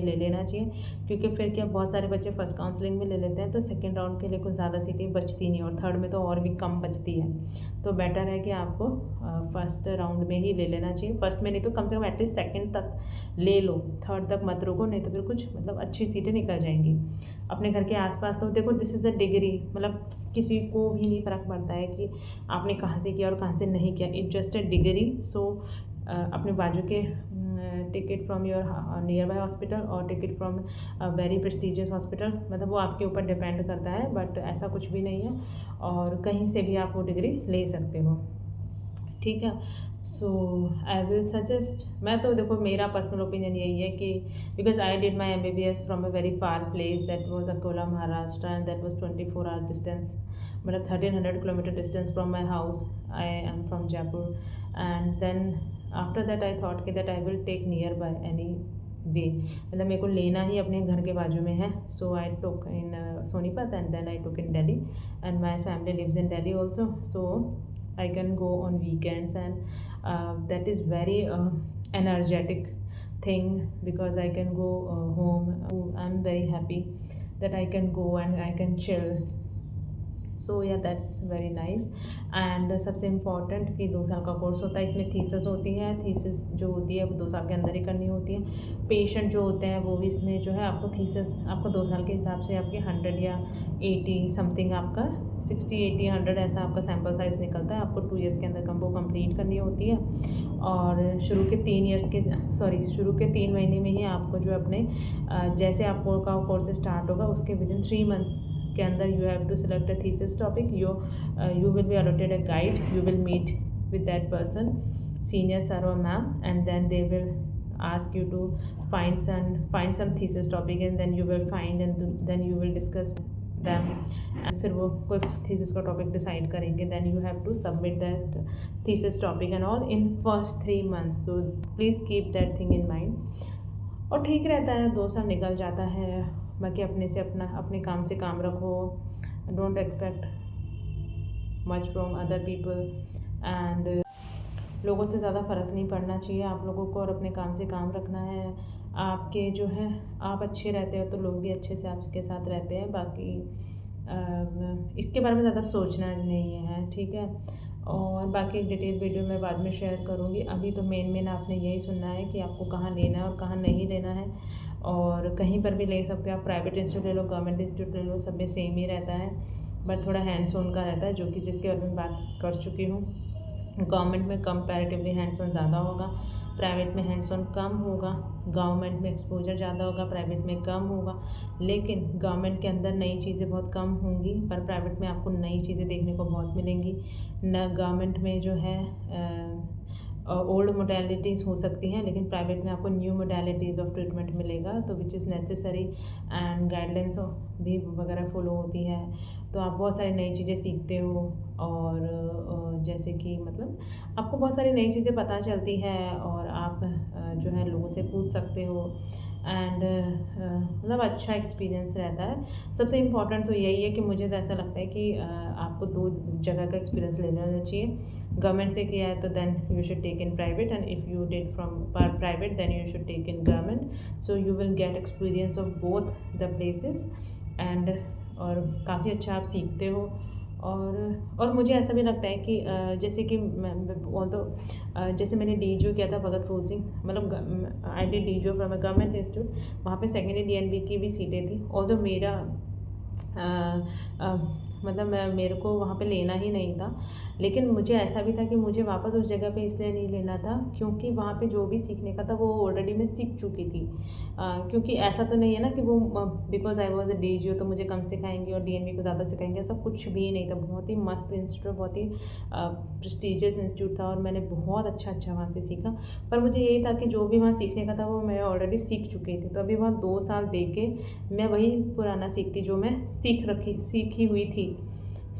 ले लेना चाहिए, क्योंकि फिर क्या बहुत सारे बच्चे फर्स्ट काउंसलिंग में ले लेते हैं तो सेकंड राउंड के लिए कुछ ज़्यादा सीटें बचती नहीं और थर्ड में तो और भी कम बचती है। तो बेटर है कि आपको फर्स्ट राउंड में ही ले लेना चाहिए। फर्स्ट में नहीं तो कम से कम एटलीस्ट सेकंड तक ले लो, थर्ड तक मत रुको, नहीं तो फिर कुछ मतलब अच्छी सीटें निकल जाएंगी। अपने घर के आसपास तो देखो, दिस इज़ अ डिग्री, मतलब किसी को भी नहीं फ़र्क पड़ता है कि आपने कहाँ से किया और कहाँ से नहीं किया, it just a degree. So अपने बाजू के ticket from your nearby hospital और ticket from very prestigious hospital, मतलब वो आपके ऊपर डिपेंड करता है, बट ऐसा कुछ भी नहीं है और कहीं से भी आप वो डिग्री ले सकते हो, ठीक है। सो आई विल सजेस्ट, मैं तो देखो मेरा पर्सनल ओपिनियन यही है कि because I did my MBBS from a very far place, that was Akola Maharashtra, and that was 24 hour distance, मतलब 1300 kilometre distance from my house. I am from Jaipur and then after that I thought कि that I will take nearby anyway, मतलब मेरे को लेना ही अपने घर के बाजू में है। So I took in Sonipat and then I took in Delhi and my family lives in Delhi also, so I can go on weekends and that is very energetic thing because I can go home. I'm very happy that I can go and I can chill. सो या that's very nice. And सबसे important कि 2 साल का course होता है, इसमें thesis होती है, थीसिस जो होती है वो 2 साल के अंदर ही करनी होती है। पेशेंट जो होते हैं वो भी इसमें जो है आपको थीसिस आपको 2 साल के हिसाब से आपके 100 या 80 समथिंग, आपका 60 80 100 ऐसा आपका सैम्पल साइज़ निकलता है, आपको 2 ईयर्स के अंदर वो कंप्लीट करनी होती है। और शुरू के 3 महीने में ही आपको जो अपने जैसे आपको का कोर्स स्टार्ट होगा उसके विदिन 3 मंथ्स के अंदर you have to select a thesis topic. You will be allotted a guide, you will meet with that person, senior sir or ma'am, and then they will ask you to find some thesis topic, and then you will find and then you will discuss them, and फिर वो कोई thesis का topic decide करेंगे, then you have to submit that thesis topic and all in first 3 months. So please keep that thing in mind. और ठीक रहता है, 2 साल निकल जाता है। बाकी अपने काम से काम रखो, don't expect much from other people, and लोगों से ज़्यादा फ़र्क नहीं पड़ना चाहिए आप लोगों को, और अपने काम से काम रखना है। आपके जो है आप अच्छे रहते हो तो लोग भी अच्छे से आपके साथ रहते हैं। बाकी इसके बारे में ज़्यादा सोचना नहीं है, ठीक है। और बाकी एक डिटेल वीडियो मैं बाद में शेयर करूँगी। अभी तो मेन आपने यही सुनना है कि आपको कहाँ लेना है और कहाँ नहीं लेना है, और कहीं पर भी ले सकते हो आप, प्राइवेट इंस्टीट्यूट ले लो, गवर्नमेंट इंस्टीट्यूट ले लो, सब में सेम ही रहता है, बट थोड़ा हैंड्स ऑन का रहता है, जो कि जिसके बारे में बात कर चुकी हूँ। गवर्नमेंट में कंपैरेटिवली हैंड्स ऑन ज़्यादा होगा, प्राइवेट में हैंड्स ऑन कम होगा। गवर्नमेंट में एक्सपोजर ज़्यादा होगा, प्राइवेट में कम होगा। लेकिन गवर्नमेंट के अंदर नई चीज़ें बहुत कम होंगी, पर प्राइवेट में आपको नई चीज़ें देखने को बहुत मिलेंगी। न गवर्नमेंट में जो है ओल्ड मोडेलिटीज़ हो सकती हैं, लेकिन प्राइवेट में आपको न्यू मोडेलिटीज़ ऑफ ट्रीटमेंट मिलेगा, तो which is necessary, and guidelines भी वगैरह फॉलो होती है। तो आप बहुत सारी नई चीज़ें सीखते हो, और जैसे कि मतलब आपको बहुत सारी नई चीज़ें पता चलती है, और आप जो है लोगों से पूछ सकते हो, एंड मतलब अच्छा एक्सपीरियंस रहता है। सबसे इम्पॉर्टेंट तो यही है कि मुझे तो ऐसा लगता है कि आपको 2 जगह का एक्सपीरियंस ले लेना चाहिए। गवर्नमेंट से किया है तो then you should take in private, and if you did from private then you should take in government. So you will get experience of both the places, and और काफ़ी अच्छा आप सीखते हो। और मुझे ऐसा भी लगता है कि जैसे कि जैसे मैंने डीजो किया था भगत फूल सिंह, मतलब I did डीजो from a government institute, वहाँ पे सेकेंडरी DNB की भी सीटें थी, ऑल्दो मेरा मतलब मेरे को वहाँ पे लेना ही नहीं था, लेकिन मुझे ऐसा भी था कि मुझे वापस उस जगह पे इसलिए नहीं लेना था क्योंकि वहाँ पे जो भी सीखने का था वो ऑलरेडी मैं सीख चुकी थी। क्योंकि ऐसा तो नहीं है ना कि वो because I was a DGO तो मुझे कम सिखाएंगे और DNB को ज़्यादा सिखाएंगे, ऐसा कुछ भी नहीं था। बहुत ही मस्त इंस्टीट्यूट, बहुत ही प्रेस्टिजियस इंस्टीट्यूट था, और मैंने बहुत अच्छा वहाँ से सीखा। पर मुझे यही था कि जो भी वहाँ सीखने का था वो मैं ऑलरेडी सीख चुकी थी, तो अभी वहाँ 2 साल दे के मैं वही पुराना सीखती जो मैं सीखी हुई थी।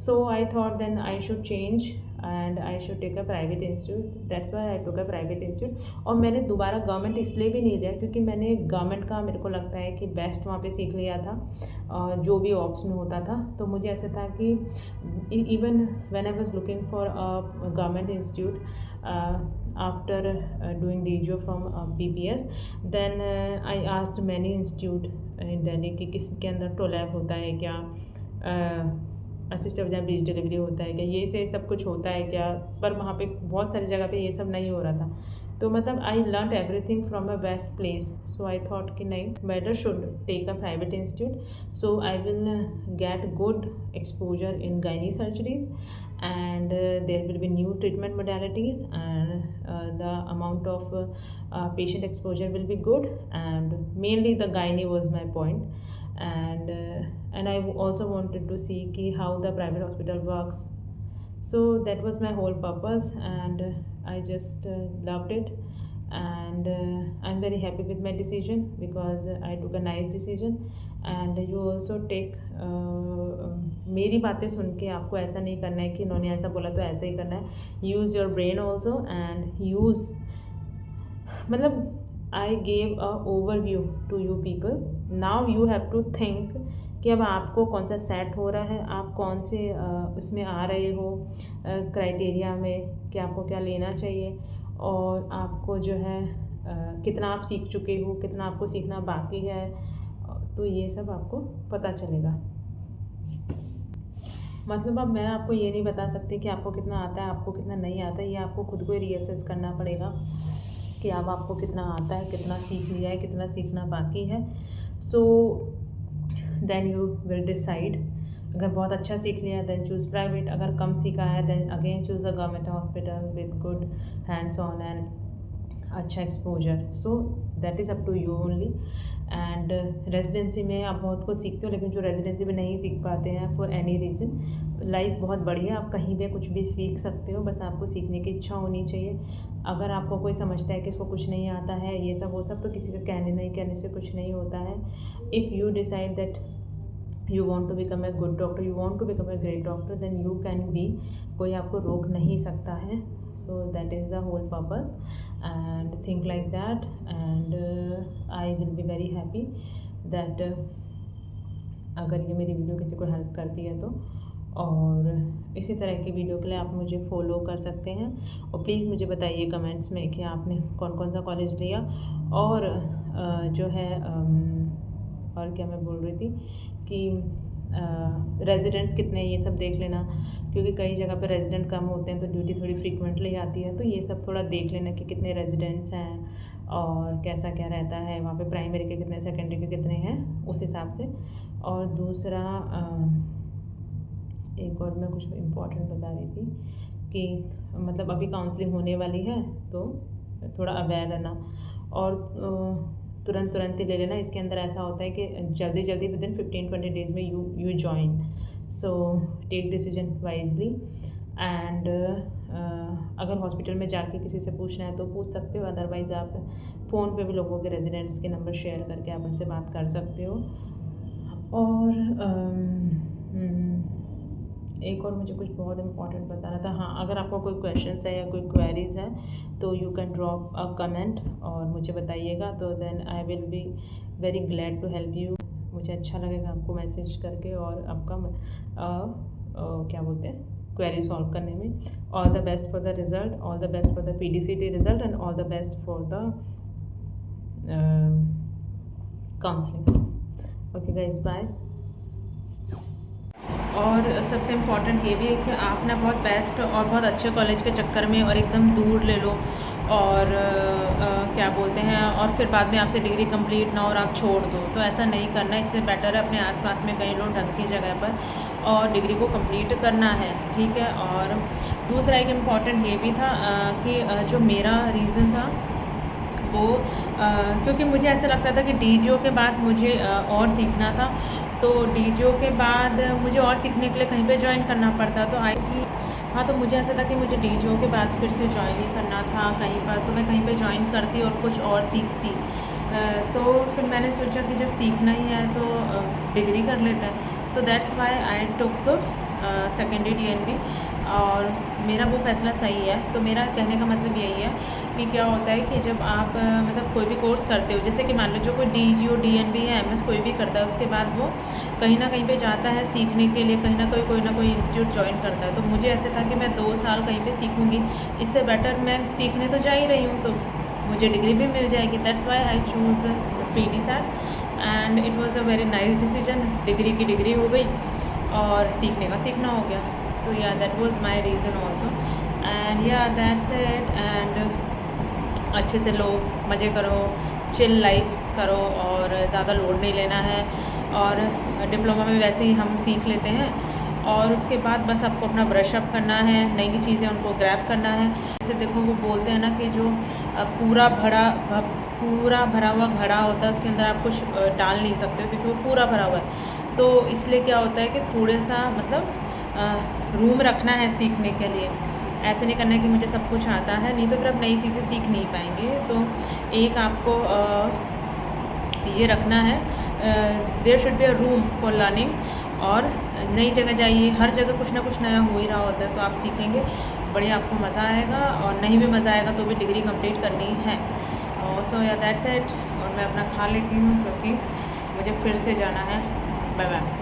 So I thought then I should change and I should take a private institute. That's why I took a private institute. और मैंने दोबारा गवर्नमेंट इसलिए भी नहीं लिया क्योंकि मैंने गवर्नमेंट का मेरे को लगता है कि बेस्ट वहाँ पे सीख लिया था, जो भी ऑप्स में होता था। तो मुझे ऐसा था कि even when I was looking for a government institute after doing DGO from PPS, then I asked many institute in Delhi कि किसके अंदर टोलैब होता है क्या, असिस्टेड वजाइनल ब्रीच डिलीवरी होता है क्या, ये से सब कुछ होता है क्या, पर वहाँ पे बहुत सारी जगह पे ये सब नहीं हो रहा था। तो मतलब I learn everything from a best place, so I thought कि नहीं, better should take a private institute, so I will get good exposure in gynae surgeries and there will be new treatment modalities and the amount of patient exposure will be good, and mainly the gynae was my point, and I also wanted to see ki how the private hospital works. So that was my whole purpose, and I just loved it, and I'm very happy with my decision because I took a nice decision. And you also take, मेरी बातें सुन के आपको ऐसा नहीं करना है कि इन्होंने ऐसा बोला तो ऐसा ही करना है। Use your brain also and use, मतलब I gave a overview to you people, now you have to think कि अब आपको कौन सा सेट हो रहा है, आप कौन से उसमें आ रहे हो क्राइटेरिया में कि आपको क्या लेना चाहिए, और आपको जो है कितना आप सीख चुके हो, कितना आपको सीखना बाकी है, तो ये सब आपको पता चलेगा। मतलब अब मैं आपको ये नहीं बता सकती कि आपको कितना आता है, आपको कितना नहीं आता है, ये आपको खुद को ही रीअसेस करना पड़ेगा कि अब आपको कितना आता है, कितना सीख लिया है, कितना सीखना बाकी है। So then you will decide. अगर बहुत अच्छा सीख लिया है देन चूज़ प्राइवेट, अगर कम सीखा है then again choose a government hospital with good hands on and अच्छा exposure. So that is up to you only. And residency में आप बहुत कुछ सीखते हो, लेकिन जो रेजिडेंसी में नहीं सीख पाते हैं फॉर एनी रीज़न, लाइफ बहुत बड़ी है, आप कहीं भी कुछ भी सीख सकते हो, बस आपको सीखने की इच्छा होनी चाहिए। अगर आपको कोई समझता है कि इसको कुछ नहीं आता है, ये सब वो सब, तो किसी का कहने से कुछ नहीं होता है। If you decide that you want to become a good doctor, you want to become a great doctor, then you can be, कोई आपको रोक नहीं सकता है। so that is the whole purpose, and think like that, and I will be very happy that अगर ये मेरी video किसी को हेल्प करती है तो। और इसी तरह की वीडियो के लिए आप मुझे फॉलो कर सकते हैं, और प्लीज़ मुझे बताइए कमेंट्स में कि आपने कौन कौन सा कॉलेज लिया, और जो है और क्या मैं बोल रही थी कि रेजिडेंट्स कितने, ये सब देख लेना, क्योंकि कई जगह पर रेजिडेंट कम होते हैं तो ड्यूटी थोड़ी फ्रीक्वेंटली आती है, तो ये सब थोड़ा देख लेना कि कितने रेजिडेंट्स हैं और कैसा क्या रहता है वहाँ पे, प्राइमरी के कितने, सेकेंडरी के कितने हैं, उस हिसाब से। और दूसरा एक और मैं कुछ इम्पोर्टेंट बता रही थी कि मतलब अभी काउंसलिंग होने वाली है तो थोड़ा अवेयर रहना, और तुरंत ही ले लेना। इसके अंदर ऐसा होता है कि जल्दी विदिन 15-20 डेज़ में you join, so take decision wisely. And अगर हॉस्पिटल में जाके किसी से पूछना है तो पूछ सकते हो, अदरवाइज़ आप फ़ोन पे भी लोगों के रेजिडेंट्स के नंबर शेयर करके आप उनसे बात कर सकते हो। और एक और मुझे कुछ बहुत इम्पोर्टेंट बताना था, हाँ, अगर आपको कोई क्वेश्चंस है या कोई क्वेरीज़ है तो you can drop a comment और मुझे बताइएगा, तो then I will be very glad to help you. मुझे अच्छा लगेगा आपको मैसेज करके और आपका क्या बोलते हैं क्वेरी सॉल्व करने में। All the best for the result, all the best for the PDCT result, and all the best for the counselling. Okay guys, bye. और सबसे इम्पॉर्टेंट ये भी है कि आप ना बहुत बेस्ट और बहुत अच्छे कॉलेज के चक्कर में और एकदम दूर ले लो, और क्या बोलते हैं, और फिर बाद में आपसे डिग्री कंप्लीट ना हो और आप छोड़ दो, तो ऐसा नहीं करना। इससे बेटर है अपने आसपास में कहीं लो ढंग की जगह पर और डिग्री को कंप्लीट करना है, ठीक है। और दूसरा एक इम्पॉर्टेंट ये भी था कि जो मेरा रीज़न था वो क्योंकि मुझे ऐसा लगता था कि DGO के बाद मुझे और सीखना था, तो DGO के बाद मुझे और सीखने के लिए कहीं पे ज्वाइन करना पड़ता, तो हाँ, तो मुझे ऐसा था कि मुझे DGO के बाद फिर से ज्वाइन ही करना था कहीं पर, तो मैं कहीं पे ज्वाइन करती और कुछ और सीखती। तो फिर मैंने सोचा कि जब सीखना ही है तो डिग्री कर लेते हैं, तो that's why I took secondary DNB, और मेरा वो फ़ैसला सही है। तो मेरा कहने का मतलब यही है कि क्या होता है कि जब आप मतलब कोई भी कोर्स करते हो, जैसे कि मान लो जो कोई DGO DNB या MS कोई भी करता है, उसके बाद वो कहीं ना कहीं पे जाता है सीखने के लिए, कहीं ना कोई इंस्टीट्यूट ज्वाइन करता है। तो मुझे ऐसे था कि मैं 2 साल कहीं पे सीखूंगी, इससे बेटर मैं सीखने तो जा ही रही हूँ, तो मुझे डिग्री भी मिल जाएगी। That's why I choose PTSAT and it was a very nice decision. Degree की डिग्री हो गई और सीखने का सीखना हो गया। तो या that was my reason also, and या दैट्स इट। एंड अच्छे से लो, मज़े करो, चिल लाइफ करो, और ज़्यादा लोड नहीं लेना है। और डिप्लोमा में वैसे ही हम सीख लेते हैं, और उसके बाद बस आपको अपना ब्रश अप करना है, नई नई चीज़ें उनको ग्रैब करना है। जैसे देखो वो बोलते हैं ना कि जो पूरा भरा हुआ घड़ा होता है, उसके अंदर आप कुछ डाल नहीं सकते क्योंकि वो पूरा भरा हुआ है। तो इसलिए क्या होता है कि थोड़ा सा मतलब रूम रखना है सीखने के लिए। ऐसे नहीं करना है कि मुझे सब कुछ आता है, नहीं तो फिर आप नई चीज़ें सीख नहीं पाएंगे। तो एक आपको ये रखना है, there should be a room for learning. और नई जगह जाइए, हर जगह कुछ ना कुछ नया हो ही रहा होता है, तो आप सीखेंगे, बढ़िया, आपको मज़ा आएगा। और नहीं भी मज़ा आएगा तो भी डिग्री कंप्लीट करनी है। सो या दैट्स इट। और मैं अपना खा लेती हूँ क्योंकि मुझे फिर से जाना है। Bye bye.